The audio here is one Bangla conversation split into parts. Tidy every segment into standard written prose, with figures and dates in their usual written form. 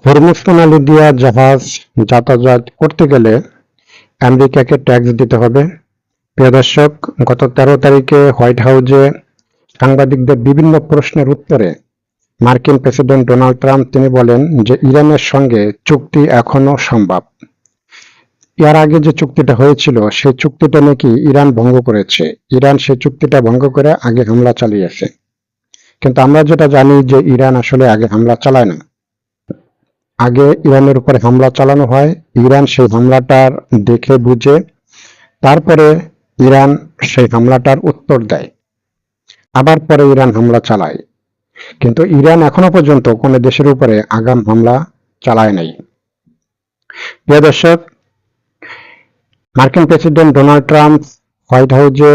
হরমুজ প্রণালী দিয়া জাহাজ যাতায়াত করতে গেলে আমেরিকাকে ট্যাক্স দিতে হবে। প্রিয় দর্শক, গত 13 তারিখে হোয়াইট হাউসে সাংবাদিকদের বিভিন্ন প্রশ্নের উত্তরে মার্কিন প্রেসিডেন্ট ডোনাল্ড ট্রাম্প তিনি বলেন যে ইরানের সঙ্গে চুক্তি এখনো সম্ভব। এর আগে যে চুক্তিটা হয়েছিল সেই চুক্তিটা নাকি ইরান ভঙ্গ করেছে। ইরান সেই চুক্তিটা ভঙ্গ করে আগে হামলা চালিয়েছে, কিন্তু আমরা যেটা জানি যে ইরান আসলে আগে হামলা চালায় না। আগে ইরানের উপরে হামলা চালানো হয়, ইরান সেই হামলাটার দেখে বুঝে তারপরে ইরান সেই হামলাটার উত্তর দেয়, আবার পরে ইরান হামলা চালায়। কিন্তু ইরান এখনো পর্যন্ত কোনো দেশের উপরে আগাম হামলা চালায় নাই। প্রিয় দর্শক, মার্কিন প্রেসিডেন্ট ডোনাল্ড ট্রাম্প হোয়াইট হাউসে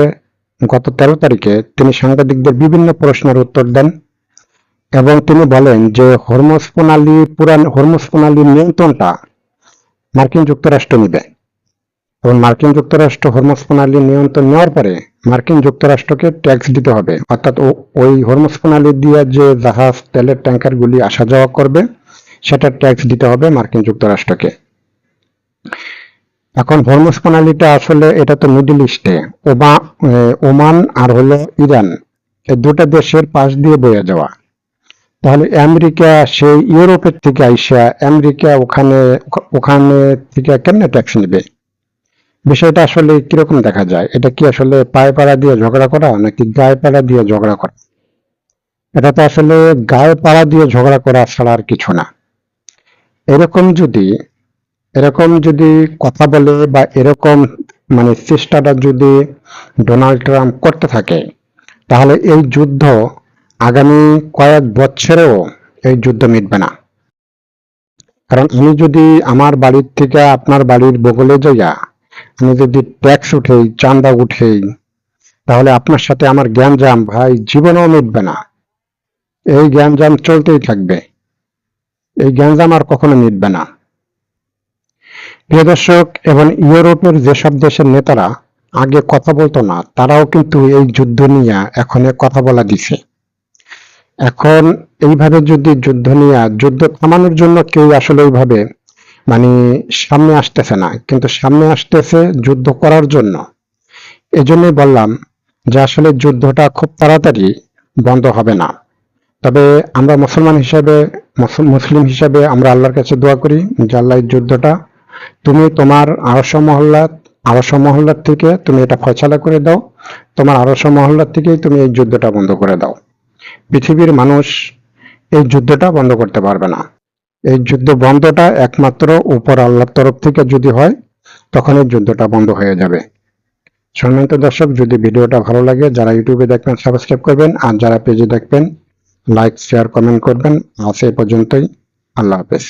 গত 13 তারিখে তিনি সাংবাদিকদের বিভিন্ন প্রশ্নের উত্তর দেন এবং তিনি বলেন যে হরমুজ প্রণালীর নিয়ন্ত্রণটা মার্কিন যুক্তরাষ্ট্র নিবে এবং মার্কিন যুক্তরাষ্ট্র হরমুজ প্রণালীর নিয়ন্ত্রণ নেওয়ার পরে মার্কিন যুক্তরাষ্ট্রকে ট্যাক্স দিতে হবে, অর্থাৎ ওই হরমুজ প্রণালী দিয়ে যে জাহাজ তেলের ট্যাঙ্কারগুলি আসা যাওয়া করবে সেটা ট্যাক্স দিতে হবে মার্কিন যুক্তরাষ্ট্রকে। এখন হরমুজ প্রণালীটা আসলে এটা তো মিডল ইস্টে ওমান আর হলো ইরান, এই দুটা দেশের পাশ দিয়ে বয়ে যাওয়া। তাহলে আমেরিকা সেই ইউরোপের থেকে আইসা আমেরিকা ওখানে থেকে কেমনে ট্যাক্স নেবে? বিষয়টা আসলে কিরকম দেখা যায়? এটা কি আসলে পায়ে পাড়া দিয়ে ঝগড়া করা নাকি গায়ে পাড়া দিয়ে ঝগড়া করা? এটা তো আসলে গায়ে পাড়া দিয়ে ঝগড়া করা ছাড়া আর কিছু না। এরকম যদি কথা বলে বা এরকম চেষ্টাটা যদি ডোনাল্ড ট্রাম্প করতে থাকে, তাহলে এই যুদ্ধ আগামী কয়েক বছরেও এই যুদ্ধ মিটবে না। কারণ আমি যদি আমার বাড়ির থেকে আপনার বাড়ির বগলে যাইয়া আমি যদি ট্যাক্স উঠেই, চাঁদা উঠেই, তাহলে আপনার সাথে আমার গ্যাঞ্জাম ভাই জীবনেও মিটবে না। এই গ্যাঞ্জাম চলতেই থাকবে, এই গ্যাঞ্জাম আর কখনো মিটবে না। প্রিয় দর্শক, এবং ইউরোপের যেসব দেশের নেতারা আগে কথা বলতো না, তারাও কিন্তু এই যুদ্ধ নিয়ে এখন কথা বলা দিছে। এখন এইভাবে যদি যুদ্ধ থামানোর জন্য কেউ আসলে ওইভাবে সামনে আসতেছে না, কিন্তু সামনে আসতেছে যুদ্ধ করার জন্য। এজন্যই বললাম যে আসলে যুদ্ধটা খুব তাড়াতাড়ি বন্ধ হবে না। তবে আমরা মুসলিম হিসাবে আমরা আল্লাহর কাছে দোয়া করি যে আল্লাহ এই যুদ্ধটা তুমি তোমার আরশ মহল্লার থেকে তুমি এটা ফয়সালা করে দাও, তোমার আরশ মহল্লার থেকেই তুমি এই যুদ্ধটা বন্ধ করে দাও। পৃথিবীর মানুষ এই যুদ্ধটা বন্ধ করতে পারবে না। এই যুদ্ধ বন্ধটা একমাত্র উপর আল্লাহর তরফ থেকে যদি হয়, তখন এই যুদ্ধটা বন্ধ হয়ে যাবে। সম্মানিত দর্শক, যদি ভিডিওটা ভালো লাগে, যারা ইউটিউবে দেখবেন সাবস্ক্রাইব করবেন, আর যারা পেজে দেখবেন লাইক, শেয়ার, কমেন্ট করবেন। আজ এই পর্যন্তই। আল্লাহ হাফেজ।